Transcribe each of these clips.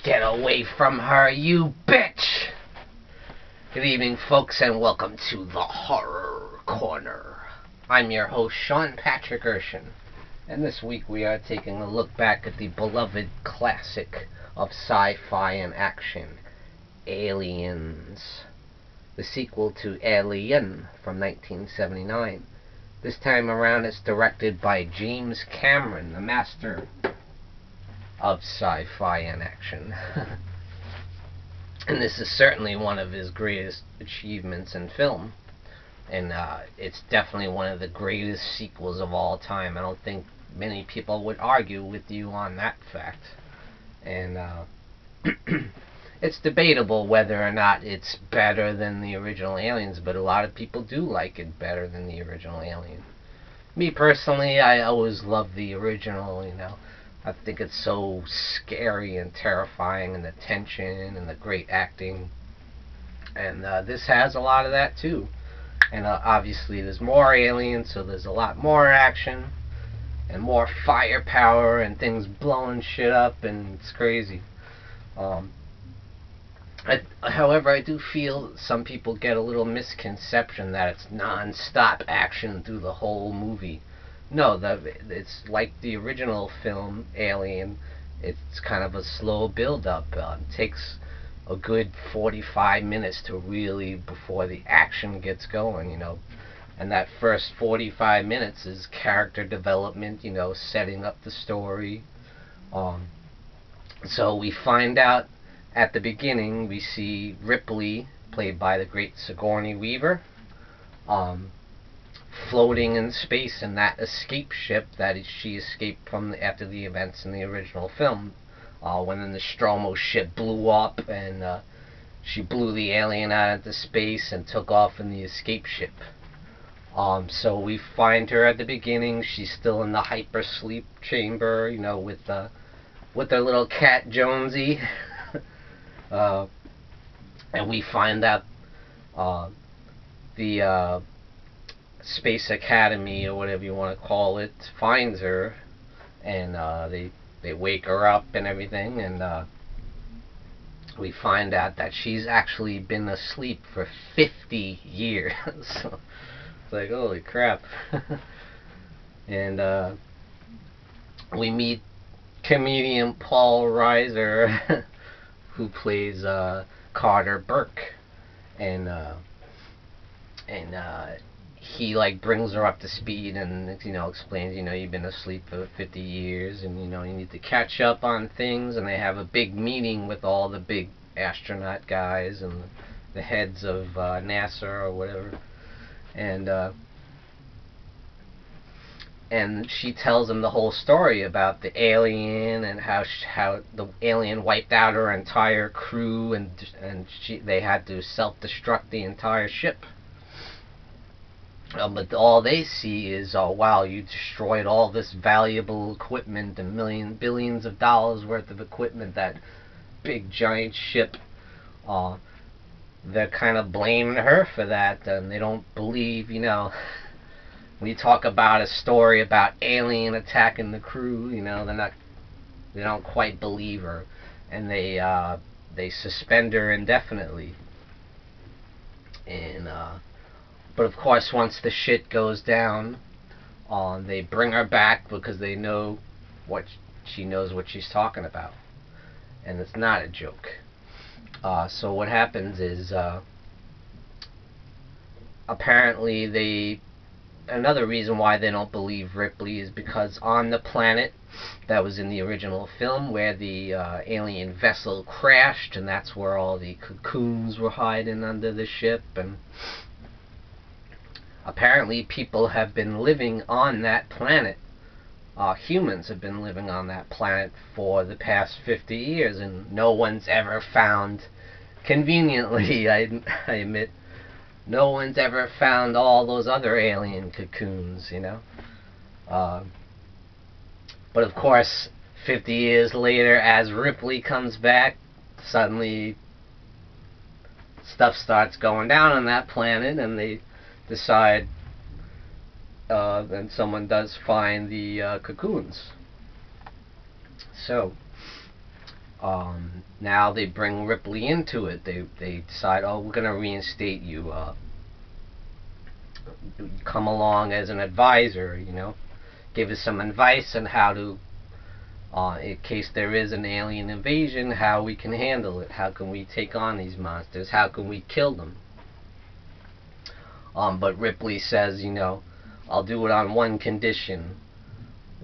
Get away from her, you bitch! Good evening, folks, and welcome to the Horror Corner. I'm your host, Sean Patrick Erschen, and this week we are taking a look back at the beloved classic of sci-fi and action, Aliens. The sequel to Alien from 1979. This time around it's directed by James Cameron, the master of sci-fi and action. And this is certainly one of his greatest achievements in film. And it's definitely one of the greatest sequels of all time. I don't think many people would argue with you on that fact. And it's debatable whether or not it's better than the original Aliens, but a lot of people do like it better than the original Alien. Me personally, I always loved the original, you know. I think it's so scary and terrifying, and the tension and the great acting. And this has a lot of that too. And obviously there's more aliens, so there's a lot more action and more firepower and things blowing shit up, and it's crazy. However, I do feel some people get a little misconception that it's non-stop action through the whole movie. No, it's like the original film, Alien. It's kind of a slow build-up. It takes a good 45 minutes to really, before the action gets going, you know. And that first 45 minutes is character development, you know, setting up the story. So we find out at the beginning, we see Ripley, played by the great Sigourney Weaver, floating in space in that escape ship that she escaped from after the events in the original film, when the Nostromo ship blew up and she blew the alien out into space and took off in the escape ship. So we find her at the beginning. She's still in the hypersleep chamber, you know, with her little cat Jonesy. And we find out the Space Academy, or whatever you want to call it, finds her, and they wake her up and everything, and we find out that she's actually been asleep for 50 years. So it's like, holy crap. And we meet comedian Paul Reiser, who plays Carter Burke, and he like brings her up to speed and, you know, explains, you know, you've been asleep for 50 years and, you know, you need to catch up on things. And they have a big meeting with all the big astronaut guys and the heads of NASA or whatever, and she tells him the whole story about the alien and how the alien wiped out her entire crew, and they had to self-destruct the entire ship. But all they see is, oh wow, you destroyed all this valuable equipment and billions of dollars worth of equipment, that big giant ship. They're kind of blaming her for that, and they don't believe, you know, when you talk about a story about alien attacking the crew, you know, they don't quite believe her, and they suspend her indefinitely. And but of course, once the shit goes down, they bring her back because they know she knows what she's talking about, and it's not a joke. So what happens is, apparently another reason why they don't believe Ripley is because on the planet that was in the original film, where the alien vessel crashed, and that's where all the cocoons were hiding under the ship, and apparently people have been living on that planet. Humans have been living on that planet for the past 50 years, and no one's ever found, conveniently, I admit, no one's ever found all those other alien cocoons, you know. But of course, 50 years later, as Ripley comes back, suddenly stuff starts going down on that planet, and they decide, and someone does find the cocoons. So Now they bring Ripley into it. They decide, oh, we're gonna reinstate you. Come along as an advisor, you know, give us some advice on how to, in case there is an alien invasion, how we can handle it. How can we take on these monsters? How can we kill them? But Ripley says, you know, I'll do it on one condition.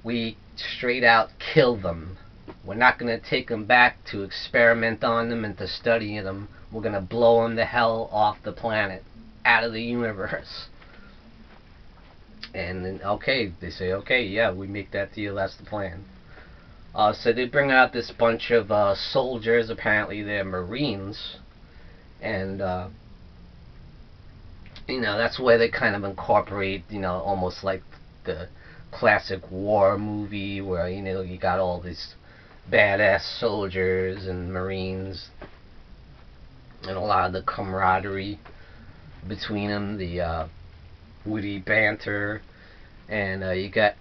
We straight out kill them. We're not going to take them back to experiment on them and to study them. We're going to blow them the hell off the planet, out of the universe. And then, okay, they say, okay, yeah, we make that deal, that's the plan. So they bring out this bunch of soldiers, apparently they're Marines, and, you know, that's where they kind of incorporate, you know, almost like the classic war movie where, you know, you got all these badass soldiers and Marines, and a lot of the camaraderie between them, the witty banter, and you got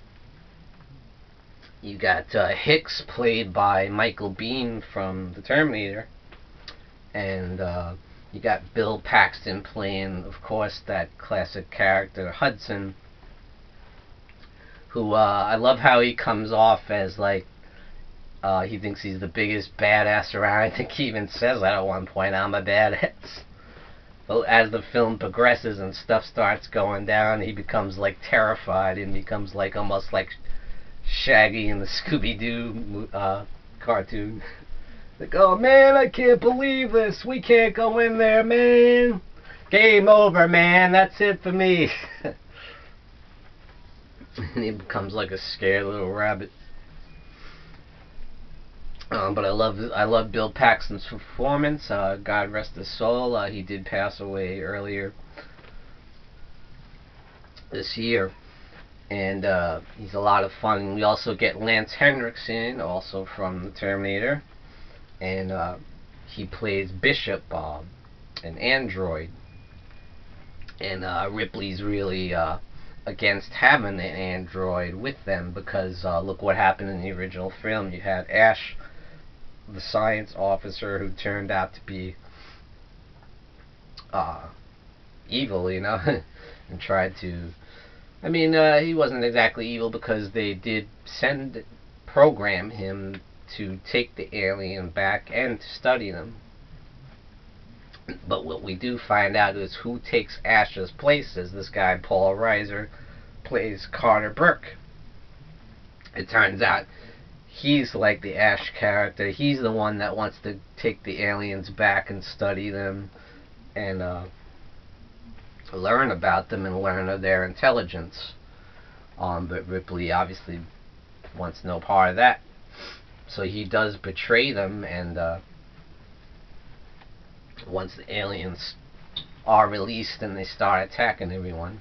Hicks, played by Michael Biehn from the Terminator, and you got Bill Paxton playing, of course, that classic character Hudson, who I love how he comes off as like he thinks he's the biggest badass around. I think he even says that at one point, I'm a badass. But as the film progresses and stuff starts going down, he becomes like terrified and becomes like almost like Shaggy in the Scooby-Doo cartoon. Like, oh man, I can't believe this. We can't go in there, man. Game over, man. That's it for me. And he becomes like a scared little rabbit. But I love Bill Paxton's performance. God rest his soul. He did pass away earlier this year, and he's a lot of fun. We also get Lance Henriksen, also from the Terminator, and he plays Bishop, an android. And Ripley's really against having an android with them because look what happened in the original film. You had Ash, the science officer, who turned out to be evil, you know, and tried to, I mean, he wasn't exactly evil because they did program him to take the alien back and to study them. But what we do find out is who takes Ash's place is this guy, Paul Reiser, plays Carter Burke. It turns out he's like the Ash character. He's the one that wants to take the aliens back and study them and learn about them and learn of their intelligence. But Ripley obviously wants no part of that. So he does betray them, and once the aliens are released and they start attacking everyone,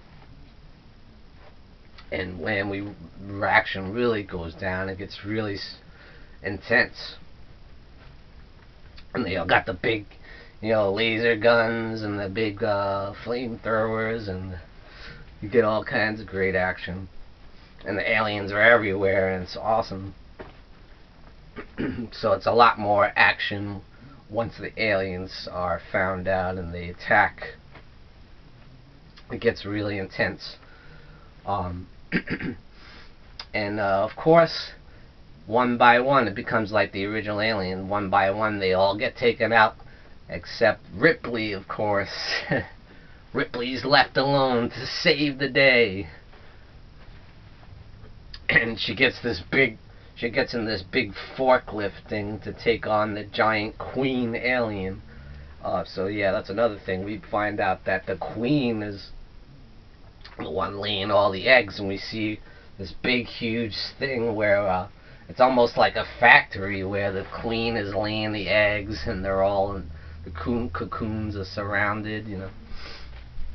and when action really goes down, it gets really intense. And they all got the big, you know, laser guns and the big flamethrowers, and you get all kinds of great action. And the aliens are everywhere, and it's awesome. So it's a lot more action once the aliens are found out and they attack. It gets really intense. And of course, one by one, it becomes like the original Alien. One by one, they all get taken out, except Ripley, of course. Ripley's left alone to save the day, and she gets in this big forklift thing to take on the giant queen alien. So yeah, that's another thing. We find out that the queen is the one laying all the eggs, and we see this big huge thing where it's almost like a factory where the queen is laying the eggs and they're all in the cocoons are surrounded, you know.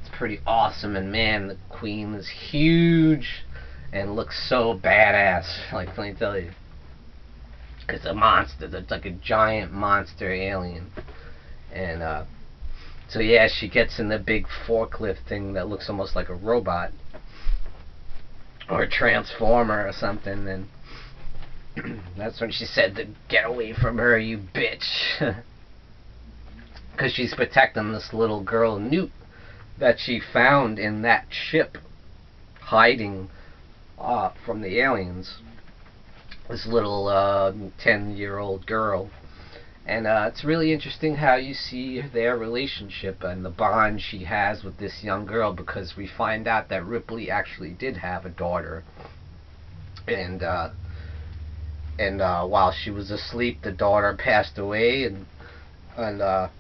It's pretty awesome, and man, the queen is huge and looks so badass, like, let me tell you. It's a monster. It's like a giant monster alien. And so yeah, she gets in the big forklift thing that looks almost like a robot or a transformer or something, and That's when she said to get away from her, you bitch. Because she's protecting this little girl, Newt, that she found in that ship, hiding from the aliens. This little 10-year-old girl. And it's really interesting how you see their relationship and the bond she has with this young girl, because we find out that Ripley actually did have a daughter. And while she was asleep, the daughter passed away, but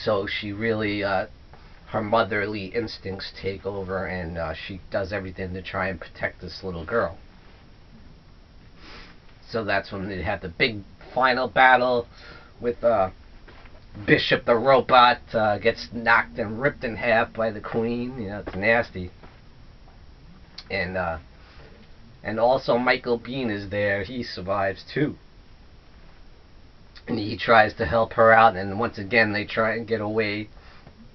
so she really, her motherly instincts take over, and she does everything to try and protect this little girl. So that's when they have the big final battle with Bishop the robot, gets knocked and ripped in half by the Queen. You know, it's nasty. And also Michael Biehn is there. He survives too. And he tries to help her out, and once again they try and get away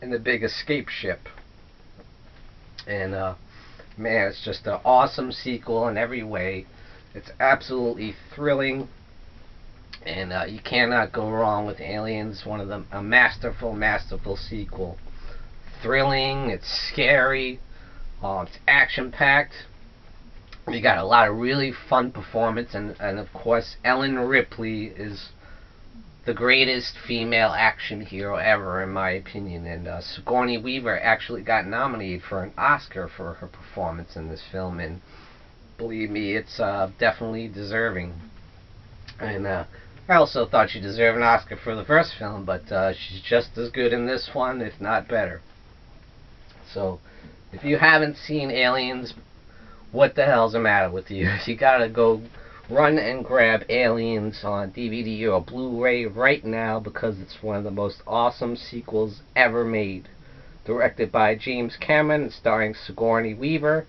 in the big escape ship. And man, it's just an awesome sequel in every way. It's absolutely thrilling, and you cannot go wrong with Aliens. One of them, a masterful sequel. Thrilling, it's scary, it's action-packed. You got a lot of really fun performance, and of course Ellen Ripley is the greatest female action hero ever, in my opinion. And Sigourney Weaver actually got nominated for an Oscar for her performance in this film, and believe me, it's definitely deserving. And I also thought she deserved an Oscar for the first film, but she's just as good in this one, if not better. So, if you haven't seen Aliens, what the hell's the matter with you? You gotta go run and grab Aliens on DVD or Blu-ray right now, because it's one of the most awesome sequels ever made. Directed by James Cameron and starring Sigourney Weaver,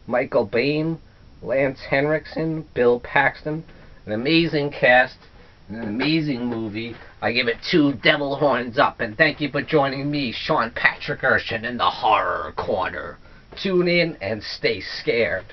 Michael Biehn, Lance Henriksen, Bill Paxton. An amazing cast, an amazing movie. I give it 2 devil horns up, and thank you for joining me, Sean Patrick Erschen, in the Horror Corner. Tune in and stay scared.